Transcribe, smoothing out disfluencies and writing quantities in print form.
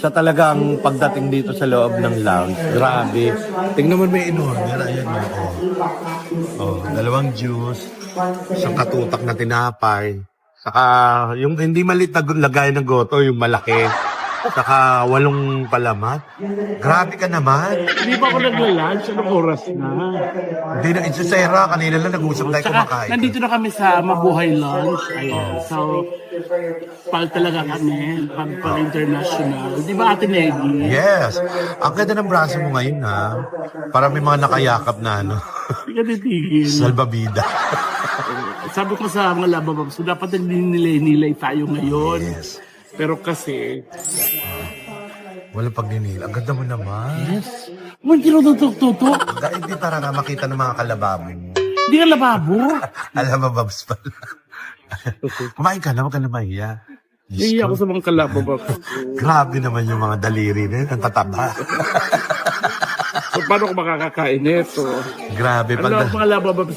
Siya talagang pagdating dito sa loob ng lounge. Grabe. Tingnan mo may in-order. Ayan mo. Oh, dalawang juice. Isang katutak na tinapay. Saka yung hindi maliit na lagay ng goto, yung malaki. Saka 8 palamat. Grabe ka naman. Hindi pa ako nagla-lunch. Anong oras na? Hindi na, it's Sarah. Kanina lang nag-usap tayo Saka, kumakain. nandito na kami sa Mabuhay Lunch. Ayan. So, pal talaga kami. Pag international. Di ba, Ate Negi? Yes. Ang ganda ng braso mo ngayon, ha? Para may mga nakayakap na, ano, Hindi ka titigil. salbabida. Sabi ko sa mga lababab, so dapat nilay-nilay tayo ngayon. Yes. Pero kasi, Walang pagninil. Ang ganda mo naman. yes. Huwag tinututok-tutok. Dahil di para nga makita ng mga kalababo mo. Hindi ka lababo. Alam mo, Babs pala. Kumain ka na, huwag ka na mahiya. Diyos Hindi ko. ako sa mga kalababab. Grabe naman yung mga daliri na yun. Ang tataba. So, paano ko makakakain ito? Grabe. Ano ang mga lababab?